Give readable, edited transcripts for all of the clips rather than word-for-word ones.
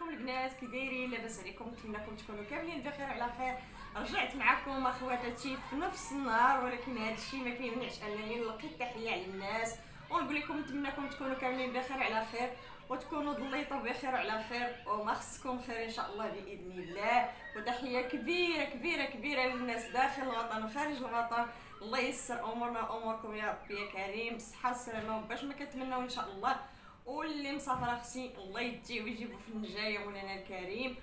عليكم البنات، كي دايرين؟ لاباس عليكم؟ نتمنىكم تكونوا كاملين بخير على خير. رجعت معكم اخواتاتي في نفس النهار، ولكن هذا الشيء ما كيمنعش انني نلقي التحيه على الناس ونقول لكم نتمنىكم تكونوا كاملين بخير على خير وتكونوا ضليطوا بخير على خير وما خصكم خير ان شاء الله باذن الله. وتحيه كبيره كبيره كبيره للناس داخل الوطن وخارج الوطن. الله ييسر امورنا واموركم يا ربي يا كريم، بالصحه والسلامه وباش ما كنتمناو ان شاء الله. واللي مسافر اختي الله يديه ويجيبو في النجايه مولانا الكريم،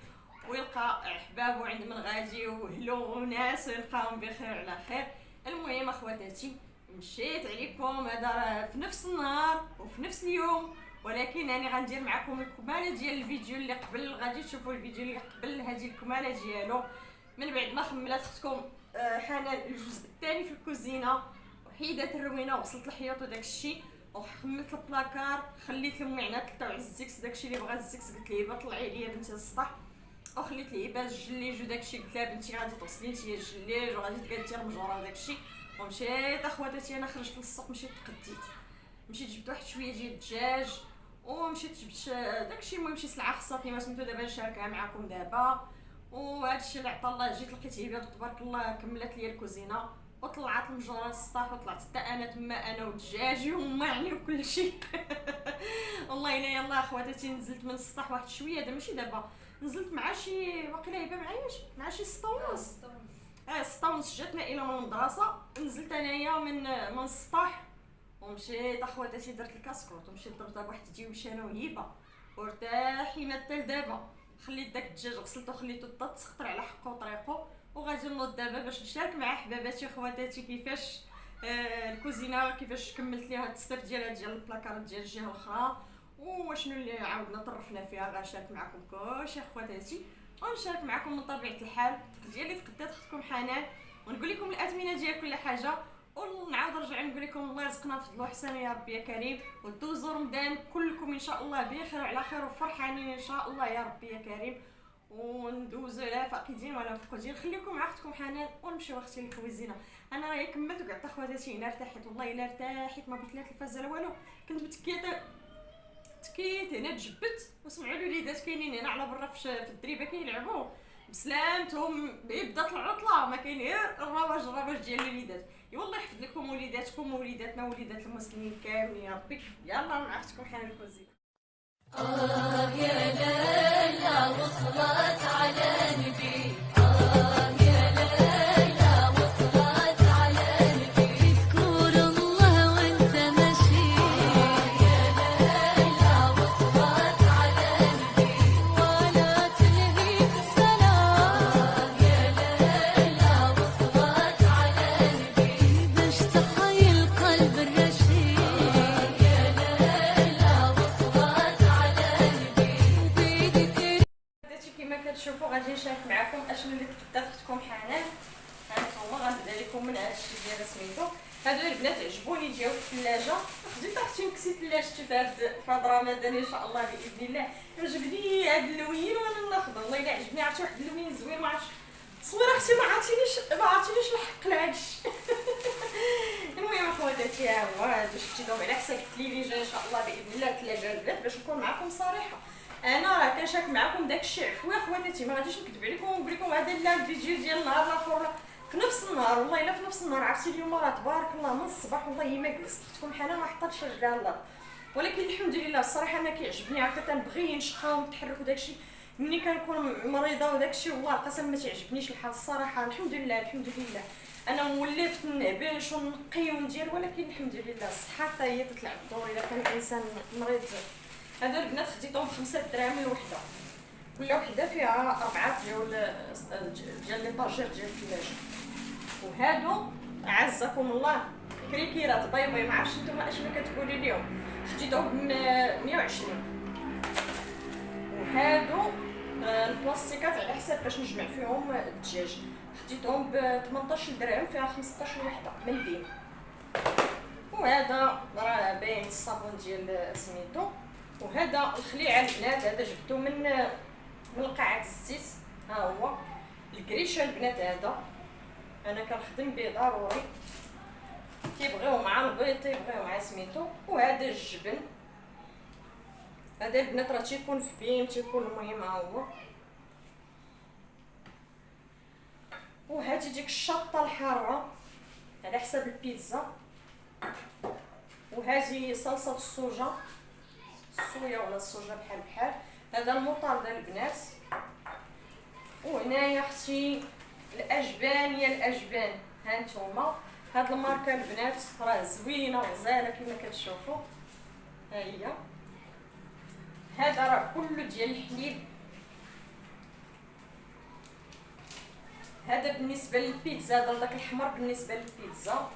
ويلقى احبابه عند من غادي وهلو وناس ويلقاهم بخير على خير. المهم اخواتاتي، مشيت عليكم هذا راه في نفس النهار وفي نفس اليوم، ولكن انا غندير معكم الكماله ديال الفيديو اللي قبل. غادي تشوفوا الفيديو اللي قبل هذه الكماله ديالو من بعد ما خملات اختكم حنان الجزء الثاني في الكوزينه وحيدات الروينه وغسلت الحياط وداك الشيء وخملت البلاكار. خليت المعينات تاع الزيكس داكشي اللي بغا الزيكس، قلت ليه طلعي ليا بنتي للسطح، وخليت ليه باش الجليج وداكشي. قلت لها بنتي غادي تغسلي نتيا الجليج وغادي تقادي المجوره وداكشي. ومشيت اخواتاتي انا خرجت للسوق، مشيت تقديت، مشيت جبت واحد شويه ديال الدجاج ومشيت جبت داكشي. المهم شي سلعه خصاتني ما سميتو دابا نشاركها معكم دابا. وهذا الشيء اللي عطا الله، جيت لقيت هبه تبارك الله كملت لي الكوزينه وطلعت المجره للسطح وطلعت حتى انا تما، انا ودجاجي ومعني وكل شيء. والله الا يلا اخواتاتي نزلت من السطح واحد شويه دابا، ماشي دابا، نزلت مع شي واقيلا هبه معايا مع شي 6 ونص. 6 ونص جاتنا الى من المدرسه، نزلت انايا من السطح ومشيت اخواتاتي درت الكاسكوط ومشيت درتها بواحد الديوش انا وهبه وارتاحينا حتى لدابا. خليت داك الدجاج غسلته وخليته تسخطر على حقه وطريقه، وغادي نوض دابا باش نشارك مع حباباتي خواتاتي كيفاش الكوزينه، كيفاش كملت ليها التستاف ديالها ديال البلاكارات ديال الجهه الاخرى وشنو اللي عاودنا طرفنا فيها. غنشارك معكم كلشي خواتاتي ونشارك معكم من طبيعه الحال التقديه اللي تقدات اختكم حنان، ونقول لكم الاثمنه ديال كل حاجه، ونعاود نرجع نقول لكم الله يرزقنا فضل وحسن يا ربي يا كريم، ودوزوا رمضان كلكم ان شاء الله بخير وعلى خير وفرحانين ان شاء الله يا ربي يا كريم، وندوزوا لا فاقدين ولا مفقودين. خليكم مع اختكم حنان ونمشيو اختي للكويزينه. انا راهي كملت وقعدت اخواتاتي هنا ارتحت، والله الا ارتحت ما قلت لها التلفازه لا والو، كنت متكيته تكيت هنا تجبت وسمعوا الوليدات كاينين هنا على برا في الدريبه كيلعبوا بسلامتهم. بدات العطله ما كاين غير الرواج ديال الوليدات. والله يحفظ لكم وليداتكم ووليداتنا ووليدات المسلمين كاملين يا ربي. يلا مع اختكم حنان الكوزينه. يا ليلى وصلت على نبي، شوفوا غادي نشارك معكم اشنو اللي تقدات اختكم حنان. هانتوما غنبدا لكم من هذا الشيء ديال سميتو. هادو البنات عجبوني جاو في الثلاجه، خديت اختي نكسي ثلاجتي في هاد رمضان ان شاء الله باذن الله. عجبني هاد اللوين وانا ناخذ، والله الا عجبني. عرفتي واحد اللوين زوين، ما عرفتش تصوير اختي ما عطينيش الحق لهاد الشيء. المهم اخواتاتي ها هو هادو شفتي دوم على حساب اللي جاي ان شاء الله باذن الله الثلاجه البنات. باش نكون معكم صريحه، انا راه كنشارك معكم داك الشيء عفوي اخواتاتي، ما غاديش نكذب عليكم ونقول لكم هذا لا الفيديو ديال النهار الاخر في نفس النهار. والله الا في نفس النهار. عرفتي اليوم راه تبارك الله من الصباح والله ما جلست اختكم حنان ما حطاتش رجلها على الارض، ولكن الحمد لله الصراحه انا كيعجبني. عرفتي كنبغي نشقى ونتحرك وداك الشيء ملي كنكون مريضه وداك الشيء، والله القسم ما تعجبنيش الحال الصراحه. الحمد لله الحمد لله انا ولفت نعبش ونقي وندير، ولكن الحمد لله الصحه حتى هي تتلعب دور الا كان الانسان مريض. هادو البنات خديتهم ب5 دراهم الوحده، كل وحده فيها 4 ديال لي طاجير ديال الثلاجه. وهادو اعزكم الله كريكيرات باي ما عرفتش نتوما اشنو كتقولوا ليهم، خديتهم ب 120. وهادو البلاستيكات على حساب باش نجمع فيهم الدجاج، خديتهم ب 18 درهم فيها 15 وحده مليين. وهذا راه باين الصابون ديال سميتو. وهذا الخليعه البنات هذا جبتو من قاعه الزيت، ها هو الكريشه البنات. هذا انا كنخدم به ضروري، كيبغيو مع البيض يبغيو مع سميتو. وهذا الجبن هذا البنات راه تيكون في بيم، تيكون المهم ها هو. وهاتي ديك الشطه الحاره على حساب البيتزا. وهذه صلصه الصوجه، الصويا ولا الصوجه بحال بحال. هذا المطار ديال البنات. وهنايا اختي الاجبان، يا الاجبان ها نتوما. هاد الماركه البنات راه زوينه وغزاله كما كتشوفوا. ها هي. هذا راه كله ديال الحليب. هذا بالنسبه للبيتزا، هذا داك الاحمر بالنسبه للبيتزا.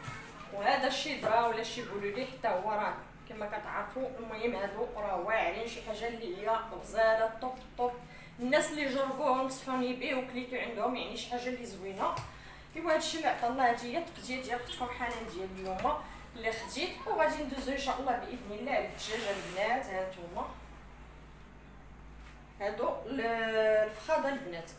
وهذا شيدرا ولا شي يقولوا ليه حتى هو راه كما كتعرفوا. المهم هادو راه واعرين، شي حاجه اللي هي غزاله طوب طوب. الناس اللي جربوهم نصحوني به وكليتو عندهم، يعني شي حاجه اللي زوينه. ايوا هادشي اللي عطا الله. هادي هي التقديه ديال اختكم حنان ديال اليوم اللي خديت. وغادي ندوزو ان شاء الله باذن الله الدجاجه البنات. ها نتوما هادو الفخاده البنات.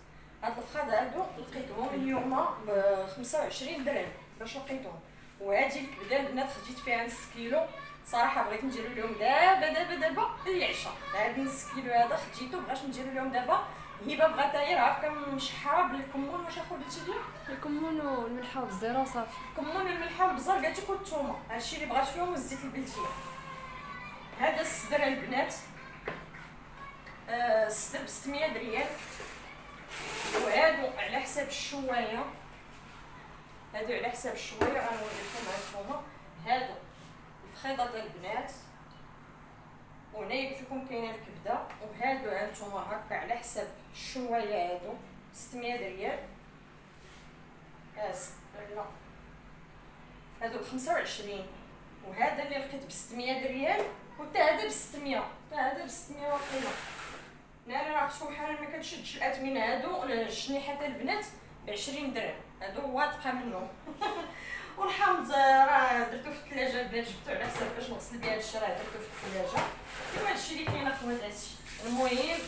هاد الفخاده هادو لقيتهم اليوم ب 25 درهم باش لقيتهم. وهادي الكبده البنات خديت فيها نص كيلو. صراحه بغيت نديرو لهم دابا العشاء. هاد نص كيلو هذا خديتو بغاش نديرو لهم دابا. هبه بغات هي راه هكا مشحره بالكمون. واش اخو درتي ليا الكمون والملحه والزيره وصافي. الكمون والملحه والبزار قالت لك والثومه، هادشي اللي بغات فيهم، والزيت البلديه. هذا الصدر البنات الصدر ب 600 ريال. وهادو على حساب الشوايه، هادو على حساب الشوايه غنوريكم هانتوما. هادو الفخيضه ديال البنات. وهنايا قلت لكم كاينه الكبده. وهادو هانتوما هكا على حساب الشوايه، هادو 600 ريال. لا هادو ب 25. وهذا اللي لقيت ب 600 ريال. وتا هذا ب 600، تا هذا ب 600 وقيله. انا راه اختكم حنان ما كنشدش الاثمنه. هادو الشنيحه تاع البنات ب 20 درهم، هادو واثقه منهم. والحامض راه درتو في الثلاجه البنات، جبتو على حساب باش نغسل بها هادشي، راه درتو في الثلاجه. ايوا هادشي اللي كاين اخواتاتي. المهم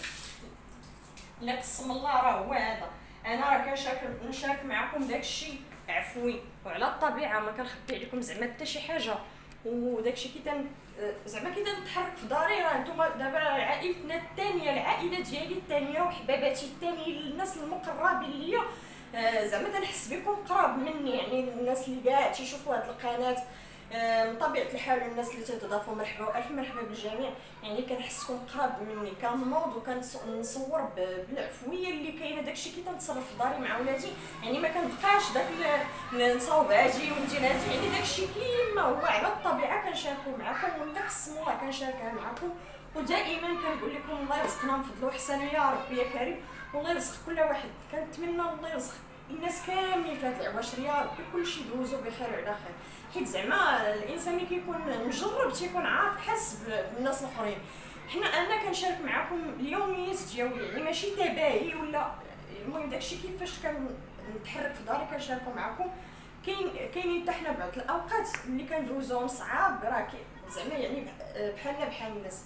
اللي قسم الله راه هو هذا. انا راه كنشارك معكم داكشي عفوي وعلى الطبيعه، ما كنخبي عليكم زعما حتى شي حاجه. وداكشي زعما كي تنتحرك في داري. راه نتوما دابا عائلتنا الثانيه، العائله ديالي الثانيه وحباباتي الثانيين، الناس المقربين ليا زعما تنحس بكم قراب مني. يعني الناس اللي كاع تيشوفوا هاد القناه من طبيعه الحال، الناس اللي تضافوا مرحبا الف مرحبا بالجميع. يعني كنحسكم قراب مني. كنوض وكنصور بالعفويه اللي كاينه. داكشي كي تنتصرف في داري مع ولادي، يعني ما كنبقاش داك نصاوب هاجي وندير هاجي. يعني داكشي كيما هو على الطبيعه كنشاركو معكم، ولا قسم الله كنشاركها معكم. ودائما كنقول لكم الله يرزقنا من فضله وحسنه يا رب يا كريم. والله يرزق كل واحد. كنتمنى الله يرزق الناس كاملين في هاد العواشر يا ربي كلشي يدوزو بخير وعلى خير. حيت زعما الانسان ملي كيكون مجرب تيكون عارف حس بالناس الاخرين. انا كنشارك معكم اليوميات ديالي، يعني ماشي تباهي ولا. المهم داكشي كيفاش كنتحرك في داري كنشاركو معكم. كاينين حتى حنا بعض الاوقات اللي كندوزوهم صعاب، راه زعما يعني بحالنا بحال الناس.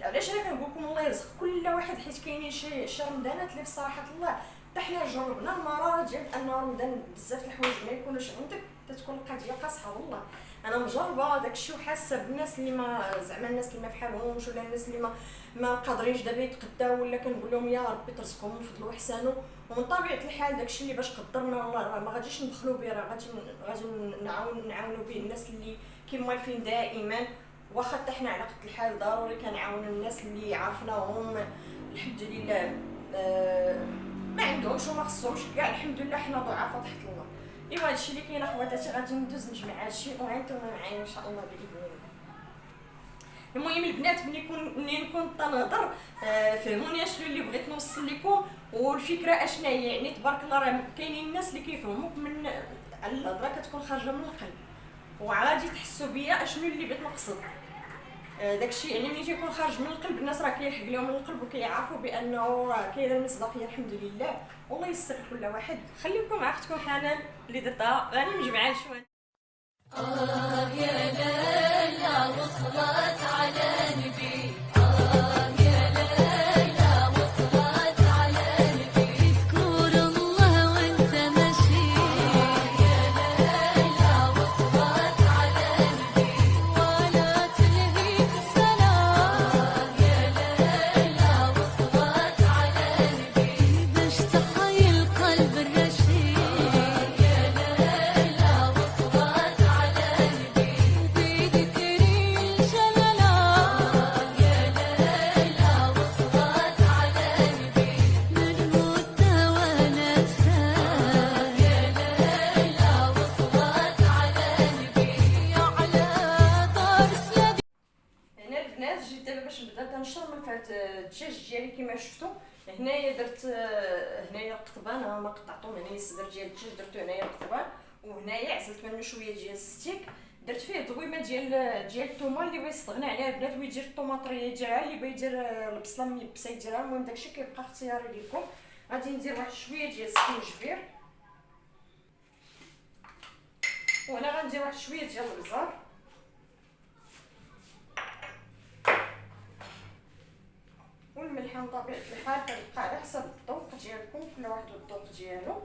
علاش انا كنقول لكم الله يرزق كل واحد، حيت كاينين شي رمضانات اللي بصراحه الله حتى حنا جربنا المراره ديال ان رمضان بزاف الحوايج ما يكونوش عندك، تتكون القضيه قاصحه. والله انا مجربه داكشي وحاسه بالناس اللي ما زعما الناس اللي ما بحالهمش، ولا الناس اللي ما قادرينش دابا يتقداو، ولا كنقول لهم يا ربي ترزقهم من فضله وحسانه. ومن طبيعه الحال داكشي اللي باش قدرنا الله راه ما غاديش نبخلوا به، راه غادي نعاونوا به الناس اللي كيموالفين دائما. واخا حتى حنا على قد الحال ضروري كنعاونوا الناس اللي عرفناهم الحمد لله ما عندهمش وما خصهمش كاع الحمد لله حنا ضعفاء تحت الله. ايوا هادشي اللي كاين اخواتاتي. غادي ندوز نجمع هادشي وهانتوما معايا ان شاء الله باذن الله. المهم البنات ملي نكون تنهضر فهموني اشنو اللي بغيت نوصل لكم والفكره اشنا هي. يعني تبارك الله راه كاينين الناس اللي كيفهموك من الهضره كتكون خارجه من القلب، وغادي تحسوا بيا اشنو اللي بغيت نقصد. داكشي يعني ملي تيكون خارج من القلب الناس راه كيلحق لهم من القلب وكيعرفوا بانه راه كاينه المصداقيه الحمد لله. والله يسر كل واحد. خليكم مع اختكم حنان اللي درتها غادي نجمعها شويه. يا ليلى وصلت على نبي، يا ليلى وصلت على نبي، اذكر الله وانت ماشي، يا ليلى وصلت على نبي، ولا تلهيك الصلاة، يا هاد الدجاج ديالي كما شفتوا. هنايا درت هنايا القطبان، ها ما قطعتهم. هنايا الصدر ديال الدجاج درتو هنايا القطبان، وهنايا عزلت منه شويه ديال الستيك. درت فيه دويمه ديال الثومه. اللي بغى يستغنى عليها البنات ويدير الطوماطريه ديالها، اللي بغى يدير البصله ميبسه يديرها. المهم داكشي كيبقى اختياري لكم. غادي ندير واحد شويه ديال السكينجبير، وهنا غندير واحد شويه ديال البزار، والملح بطبيعه الحال كتبقى على حسب الذوق ديالكم، كل واحد والذوق ديالو.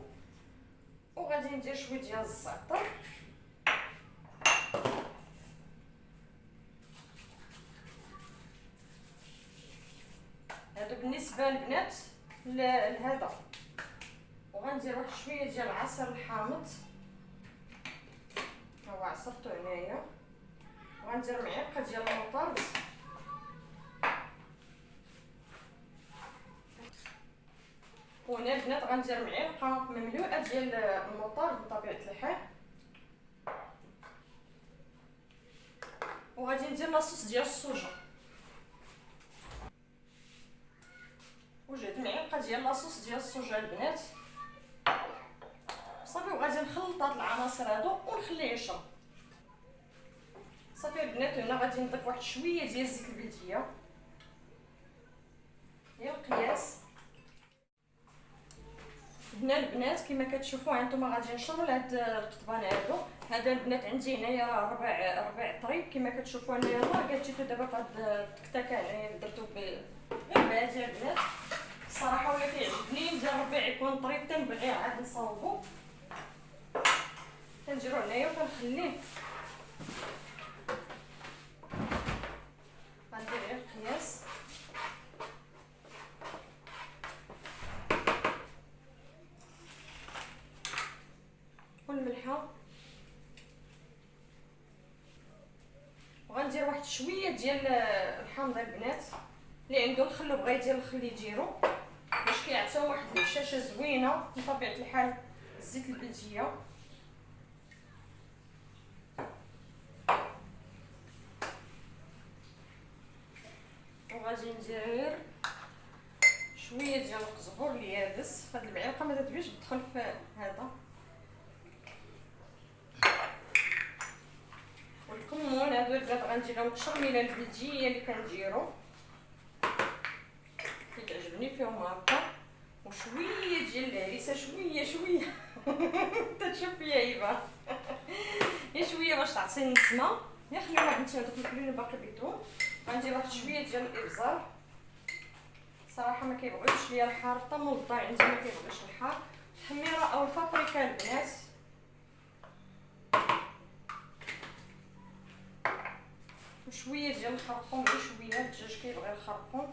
وغادي ندير شويه ديال الزعتر، هادو بالنسبه للبنات لهذا. وغندير واحد شويه ديال العسل الحامض، ها هو عصرته هنايا. وغندير معلقه ديال المطارد، وهنا البنات غندير معلقه مملوءه ديال المطارد بطبيعه الحال. وغادي ندير لاصوص ديال الصوجه، وجد معلقه ديال لاصوص ديال الصوجه البنات صافي. وغادي نخلط هاد العناصر هادو ونخليه يشرب صافي البنات. هنا غادي نضيف واحد شويه ديال زيت البلديه هي القياس. هنا البنات كما كتشوفوا هانتوما غادي نشرو لهاد القطبان هادو. هذا البنات عندي هنايا ربع طريب كما كتشوفوا هنايا. الورقه جيتو دابا في هاد التكتكه هنايا درتو بالباز ديال البنات الصراحه، ولا كيعجبني ندير ربيع يكون طريب تنبغي عاد نصاوبو. كنديرو هنايا وكنخليه. غندير غير القياس والملحه، وغندير واحد شويه ديال الحامض البنات. اللي عنده الخل وبغى يدير الخل يديرو باش كيعطيو واحد الهشاشه زوينه بطبيعه الحال. الزيت البلديه وغادي ندير شويه ديال القزبر اليابس. هاد المعلقه ما تدويش تدخل في هذا، والكمون هادو البنات غندير لهم الشرميله البلديه اللي كنديرو كيتعجبني فيهم هكا. وشويه ديال الهريسه، شويه تتشوف فيا هيبه غير شويه باش تعطيني السما. يا خلينا بنتي هذوك الكلين باقي بيدهم. غندير واحد شويه ديال الابزار، صراحه ما كيبغيوش ليا الحار، حتى موضع عندي ما كيبغيش الحار. الحميره او البابريكا البنات، وشويه ديال الخرقوم، غير شويه. الدجاج كيبغي الخرقوم.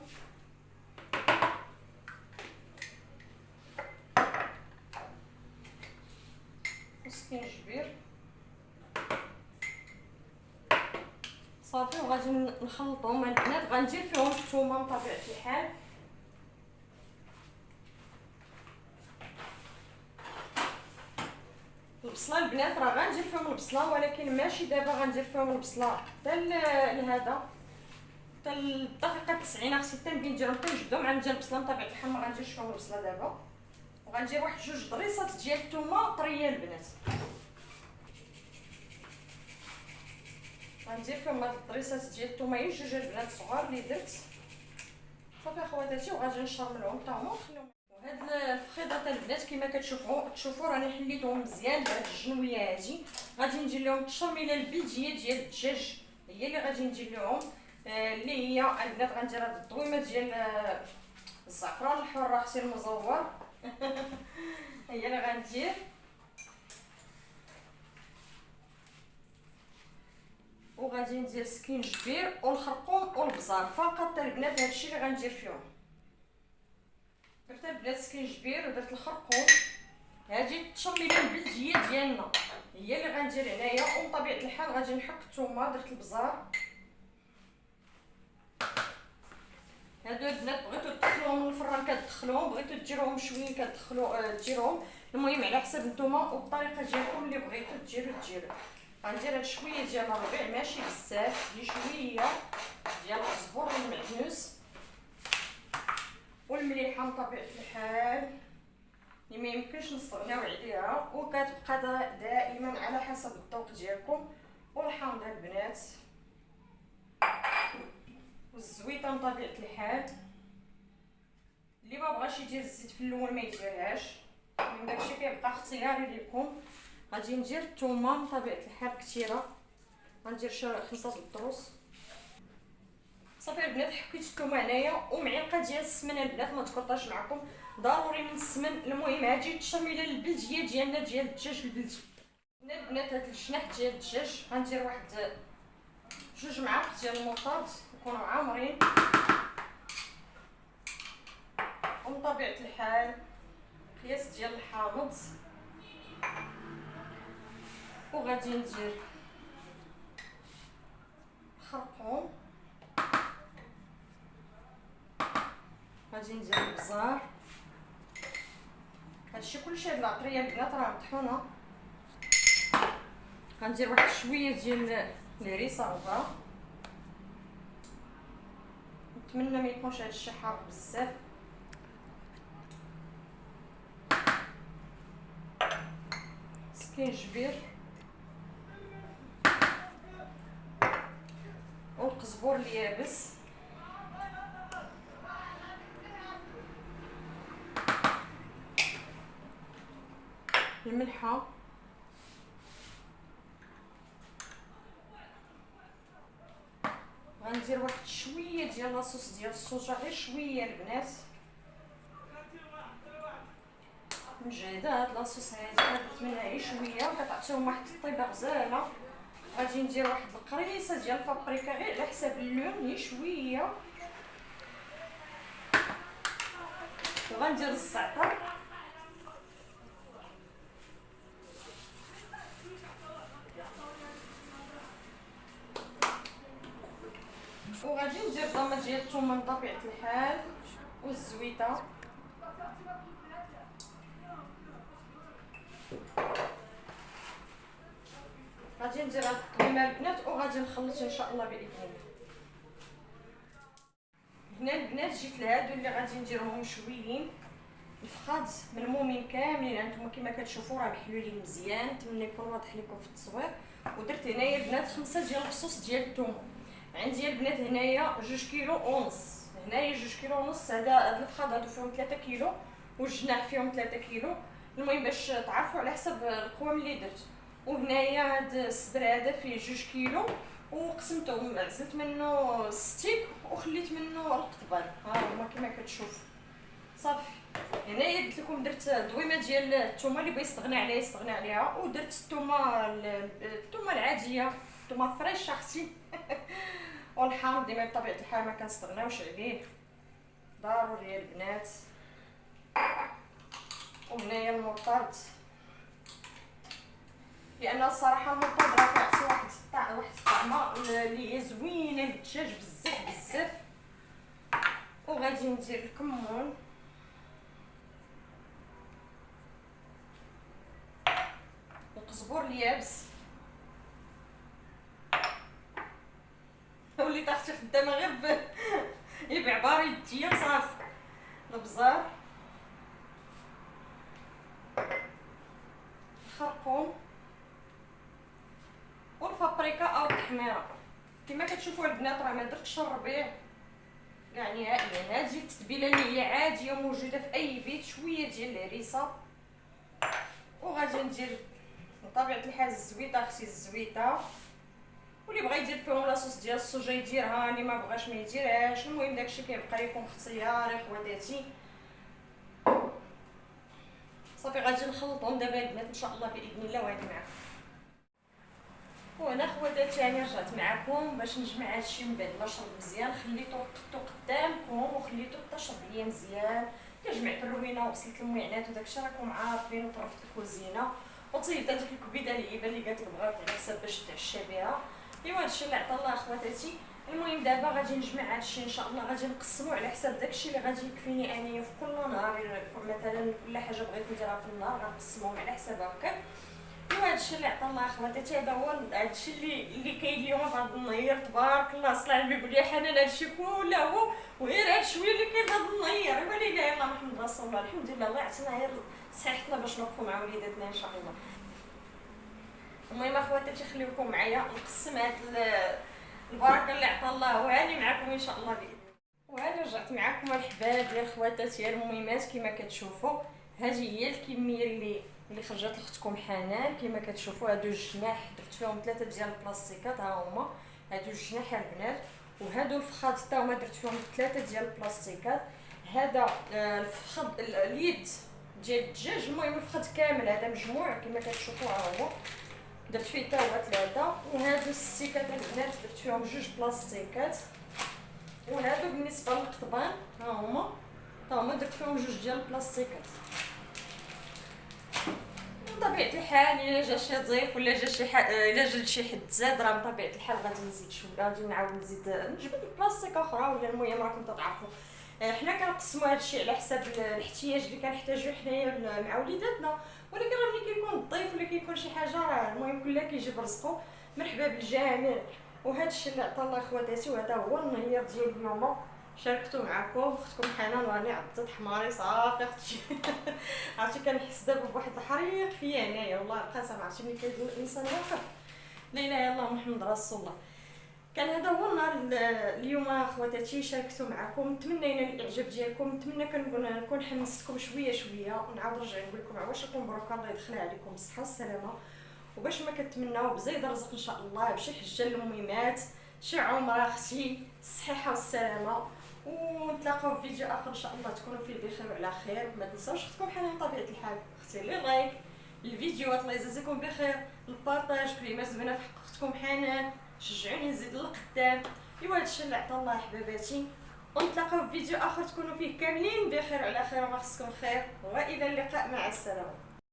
وسكينجبير صافي. وغادي نخلطهم البنات. غندير فيهم الثومه بطبيعه الحال، البصله البنات راه غندير فيهم البصله، ولكن ماشي دابا غندير فيهم البصله حتى لهذا، حتى الدقيقه 90 خصني حتى نبين نديرهم حتى نجبدهم. عاد ندير البصله بطبيعه الحال ما غنديرش فيهم البصله دابا. وغندير واحد جوج ضريصات ديال الثومه طريه البنات، غندير فيهم هاد الضريصات ديال الثومه هي جوج البنات صغار اللي درت صافي اخواتاتي. وغادي نشرملهم حتى هما ونخليهم. وهاد الفخيضات البنات كما كتشوفوا راني حليتهم مزيان بهاد الجنويه هادي. غادي ندير لهم التشرميله البلديه ديال الدجاج هي اللي غادي ندير لهم، اللي هي البنات غندير هاد الضويمه ديال الزعفران الحر اختي المزور هي اللي غندير. وغادي ندير سكينجبير والخرقوم والبزار فقط البنات. هادشي اللي غندير فيهم. درت البنات سكينجبير ودرت الخرقوم. هادي التشرميله البلديه ديالنا هي اللي غندير هنايا. وبطبيعه الحال غادي نحك الثومه، درت البزار. هادو البنات بغيتو تدخلوهم للفران كتدخلوهم، بغيتو ديروهم شويه ديروهم، المهم على حسب نتوما والطريقه ديالكم اللي بغيتو ديروا. غندير هاد شويه ديال الربيع ماشي بزاف، دي شويه ديال الزبور والمعدنوس والمليحه من طبيعه الحال اللي ما يمكنش نستغناو عليها، وكتبقى دائما على حسب الذوق ديالكم. والحامضه البنات والزويته من طبيعه الحال. اللي ما بغاش يدير الزيت في الاول ما يديرهاش، من داكشي كيبقى اختياري ليكم. غادي ندير الثومه من طبيعه الحال كثيره، غندير شي 5 الضروس. صافي البنات حكيت الثومه هنايا ومعلقه ديال السمنه البنات، ما تكرطاش معكم ضروري من السمن. المهم هاجي التشميله البلديه ديالنا ديال الدجاج البلدي. البنات هاد الجناح ديال الدجاج غندير واحد 2 معالق ديال المطارد يكونوا عامرين، ومن طبيعه الحال قياس ديال الحامض. وغادي ندير خرقوم، غادي ندير البزار. هادشي كلشي هاد العطريه البنات راه مطحونه. غندير واحد شويه ديال الهريسه ربعه، نتمنى ما يكونش هادشي حار بزاف. سكينجبير والقزبور اليابس، الملحه، غندير واحد شويه ديال لاصوص ديال الصوجا، غير شويه البنات. مجهده هاد لاصوص هادي، درت منها غير شويه وكتعطيهم واحد الطيبه غزاله. غادي ندير واحد القريصه ديال البابريكا غير على حساب اللون، غير شويه. وغندير الزعتر، وغادي ندير ضمه ديال الثومه من طبيعه الحال والزويته. غادي ندير هاد الطويمه البنات وغادي نخلط ان شاء الله باذن الله. هنا البنات جيت لهادو اللي غادي نديرهم مشويين الفخاد ملمومين كاملين، هانتوما كما كتشوفوا راه محلولين مزيان. نتمنى يكون واضح لكم في التصوير. ودرت هنايا البنات 5 ديال الفصوص ديال الثومه. عندي البنات هنايا 2 كيلو ونص، هنايا 2 كيلو ونص. هاد الفخاد هادو فيهم 3 كيلو والجناح فيهم 3 كيلو. المهم باش تعرفوا على حسب القوام اللي درت. وهنايا هاد الصدر هذا فيه 2 كيلو وقسمته، عزلت منه ستيك وخليت منه القطبان، ها هما كما كتشوف. صافي هنايا قلت لكم درت دويمه ديال الثومه، اللي بغى يستغنى عليها يستغنى عليها. ودرت الثومه العاديه، الثومه فريش اختي. والحامض ديما بطبيعه الحال ما كنستغناوش عليه، ضروري البنات. وهنايا المرطرد، لان الصراحه المرطرد راه كيعطي واحد الطعمه اللي هي زوينه للدجاج بزاف بزاف. وغادي ندير الكمون، القزبور اليابس. وليت اختي خدامه غير بعبار يديا صافي. البزار، الخرقوم والبابريكا او التحميره. كما كتشوفوا البنات راه ما درتش الربيع كاع نهائيا. هذه التتبيله اللي هي عاديه موجوده في اي بيت، شويه ديال الهريسه. وغادي ندير بطبيعه الحال الزويته اختي، الزويته. واللي بغى يدير فيهم لاصوص ديال الصوجا يديرها، اللي ما بغاش ما يديرهاش. المهم داكشي كيبقى لكم اختياري خواتاتي. صافي غادي نخلطهم دابا البنات ان شاء الله باذن الله وغادي معكم. وهنا خواتاتي راني رجعت معكم باش نجمع هادشي من بعد ما شرب مزيان. خليته وقفتو قدامكم وخليته حتى شرب ليا مزيان. جمعت الروينه وغسلت المعينات وداكشي راكم عارفين، وطرفت الكوزينه وطيبت هذيك الكبيده اللي اللي قالت بغات على حساب باش تعشى بها. ايوا هادشي اللي عطا الله اخواتاتي. المهم دابا غادي نجمع هادشي ان شاء الله، غادي نقسمو على حساب داكشي اللي غادي يكفيني انايا في كل نهار. مثلا كل حاجه بغيت نديرها في النهار غنقسمهم على حساب هكا. ايوا هادشي اللي عطا الله اخواتاتي. هذا هو هادشي اللي كاين اليوم في هذا النهار. تبارك الله، صلاه على النبي. يقول لي حنان هادشي كله هو وغير هاد شويه اللي كاين في هذا النهار. ولكن رسول الله. الحمد لله الله يعطينا غير صحتنا باش نوقفوا مع وليداتنا ان شاء الله. المهم اخواتاتي خليكم معايا نقسم هاد البركه اللي عطا الله وهاني معكم ان شاء الله باذن الله. وهاني رجعت معكم الحباب ديال خواتاتي المهمات. كما كتشوفوا هذه هي الكميه اللي خرجت لاختكم حنان. كما كتشوفوا هادو الجناح درت فيهم 3 ديال البلاستيكات، ها هما هادو الجناح البنات. وهادو الفخاد حتى هما درت فيهم 3 ديال البلاستيكات. هذا الفخذ اليد ديال الدجاج، المهم الفخذ كامل هذا مجموع كما كتشوفوا ها هو درت فيه حتى هو 3. وهادو الستيكات البنات درت فيهم 2 بلاستيكات. وهادو بالنسبه للقضبان ها هما درت فيهم 2 ديال البلاستيكات. بطبيعه الحال الا جا شي ضيف ولا جا شي الا جا شي حد زاد راه بطبيعه الحال غادي نزيد شويه، غادي نعاود نزيد نجبد بلاستيك اخرى ولا المهم راكم تتعرفوا. حنا كنقسموا هادشي على حساب الاحتياج اللي كنحتاجو حنايا مع وليداتنا، ولكن راه ملي كيكون الضيف ولا كيكون شي حاجه راه المهم كلها كيجيب رزقو. مرحبا بالجميع. وهذا الشيء اللي عطا الله خواتاتي، وهذا هو النهار ديال اليوم شاركتو معكم. اختكم حنان راني عضت حماري صافي اختي. عرفتي كنحس دابا بواحد الحريق فيا هنايا والله القسم. عرفتي ملي كيدوز الانسان واقف لا اله الا الله محمد رسول الله. كان هذا هو النهار اليوم اخواتاتي شاركتو معكم. نتمنى ينال الاعجاب ديالكم، نتمنى نكون حمستكم شويه ونعاود نرجع نقول لكم عواشكم مبروك الله يدخلها عليكم بالصحه والسلامه. وباش ما كتمناو بزيد رزق ان شاء الله بشي حجه للمهمات، شي عمره اختي الصحه والسلامه. ونتلاقاو في فيديو اخر ان شاء الله تكونوا فيه بخير وعلى خير. ما تنساوش اختكم حنان طبيعه الحال اختي لي لايك الفيديوهات، الله يجازيكم بخير، البارطاج كلمات زوينه في حق اختكم حنان، شجعوني نزيد للقدام. ايوا هادشي اللي عطا الله حباباتي. ونتلاقاو في فيديو اخر تكونوا فيه كاملين بخير وعلى خير وما خصكم خير، والى اللقاء مع السلامه.